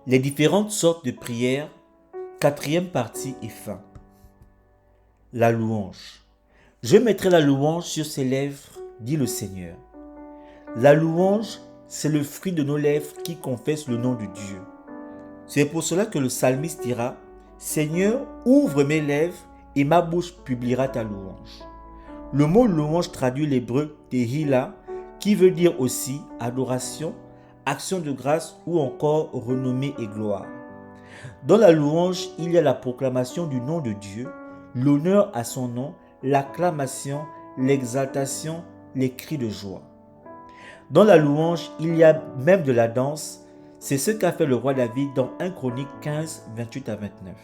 Les différentes sortes de prières, quatrième partie et fin. La louange. Je mettrai la louange sur ses lèvres, dit le Seigneur. La louange, c'est le fruit de nos lèvres qui confessent le nom de Dieu. C'est pour cela que le psalmiste dira, Seigneur, ouvre mes lèvres et ma bouche publiera ta louange. Le mot louange traduit l'hébreu tehila, qui veut dire aussi adoration, action de grâce ou encore renommée et gloire. Dans la louange, il y a la proclamation du nom de Dieu, l'honneur à son nom, l'acclamation, l'exaltation, les cris de joie. Dans la louange, il y a même de la danse. C'est ce qu'a fait le roi David dans 1 Chronique 15, 28 à 29.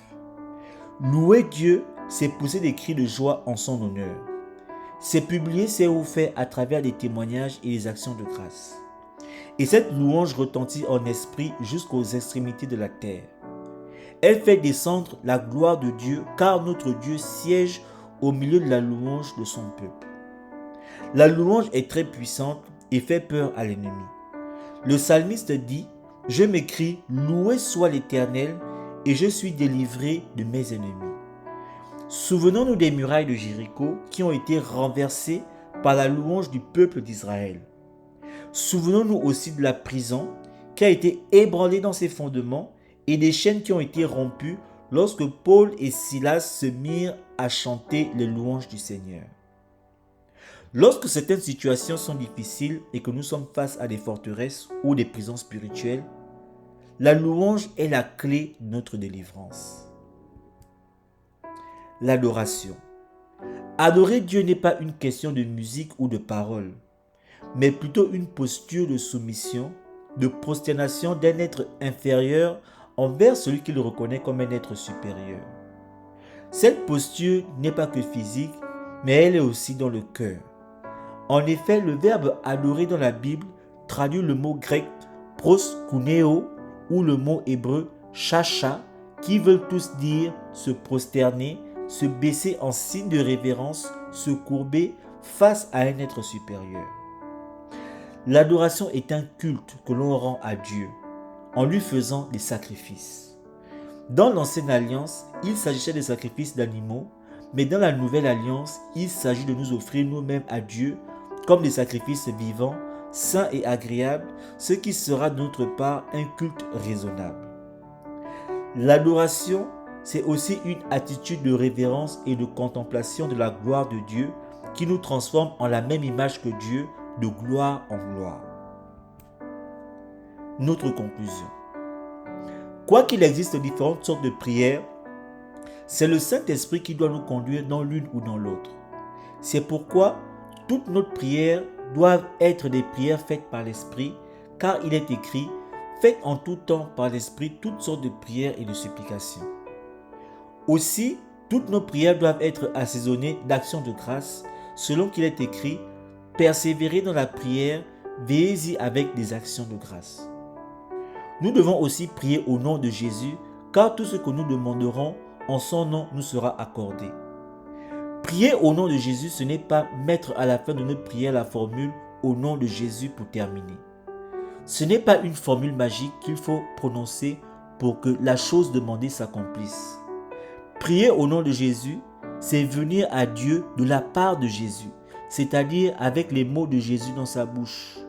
Louer Dieu, c'est pousser des cris de joie en son honneur. C'est publier ses hauts faits à travers des témoignages et des actions de grâce. Et cette louange retentit en esprit jusqu'aux extrémités de la terre. Elle fait descendre la gloire de Dieu, car notre Dieu siège au milieu de la louange de son peuple. La louange est très puissante et fait peur à l'ennemi. Le psalmiste dit, « Je m'écrie, loué soit l'Éternel, et je suis délivré de mes ennemis. » Souvenons-nous des murailles de Jéricho qui ont été renversées par la louange du peuple d'Israël. Souvenons-nous aussi de la prison qui a été ébranlée dans ses fondements et des chaînes qui ont été rompues lorsque Paul et Silas se mirent à chanter les louanges du Seigneur. Lorsque certaines situations sont difficiles et que nous sommes face à des forteresses ou des prisons spirituelles, la louange est la clé de notre délivrance. L'adoration. Adorer Dieu n'est pas une question de musique ou de paroles, mais plutôt une posture de soumission, de prosternation d'un être inférieur envers celui qu'il reconnaît comme un être supérieur. Cette posture n'est pas que physique, mais elle est aussi dans le cœur. En effet, le verbe adorer dans la Bible traduit le mot grec proskuneo ou le mot hébreu chacha, qui veulent tous dire se prosterner, se baisser en signe de révérence, se courber face à un être supérieur. L'adoration est un culte que l'on rend à Dieu en lui faisant des sacrifices. Dans l'Ancienne Alliance, il s'agissait des sacrifices d'animaux, mais dans la Nouvelle Alliance, il s'agit de nous offrir nous-mêmes à Dieu comme des sacrifices vivants, saints et agréables, ce qui sera de notre part un culte raisonnable. L'adoration, c'est aussi une attitude de révérence et de contemplation de la gloire de Dieu qui nous transforme en la même image que Dieu, de gloire en gloire. Notre conclusion. Quoi qu'il existe différentes sortes de prières, c'est le Saint-Esprit qui doit nous conduire dans l'une ou dans l'autre. C'est pourquoi toutes nos prières doivent être des prières faites par l'Esprit, car il est écrit « Faites en tout temps par l'Esprit toutes sortes de prières et de supplications ». Aussi, toutes nos prières doivent être assaisonnées d'actions de grâce, selon qu'il est écrit « Persévérez dans la prière, veillez-y avec des actions de grâce ». Nous devons aussi prier au nom de Jésus, car tout ce que nous demanderons en son nom nous sera accordé. Prier au nom de Jésus, ce n'est pas mettre à la fin de notre prière la formule « au nom de Jésus » pour terminer. Ce n'est pas une formule magique qu'il faut prononcer pour que la chose demandée s'accomplisse. Prier au nom de Jésus, c'est venir à Dieu de la part de Jésus, c'est-à-dire avec les mots de Jésus dans sa bouche.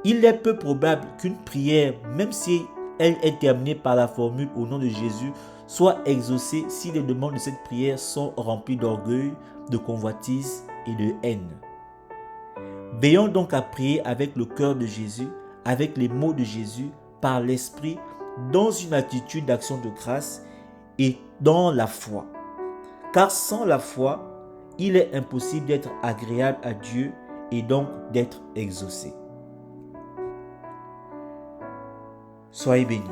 Il est peu probable qu'une prière, même si elle est terminée par la formule au nom de Jésus, soit exaucée si les demandes de cette prière sont remplies d'orgueil, de convoitise et de haine. Veillons donc à prier avec le cœur de Jésus, avec les mots de Jésus, par l'Esprit, dans une attitude d'action de grâce et dans la foi. Car sans la foi, il est impossible d'être agréable à Dieu et donc d'être exaucé. Soyez bénis.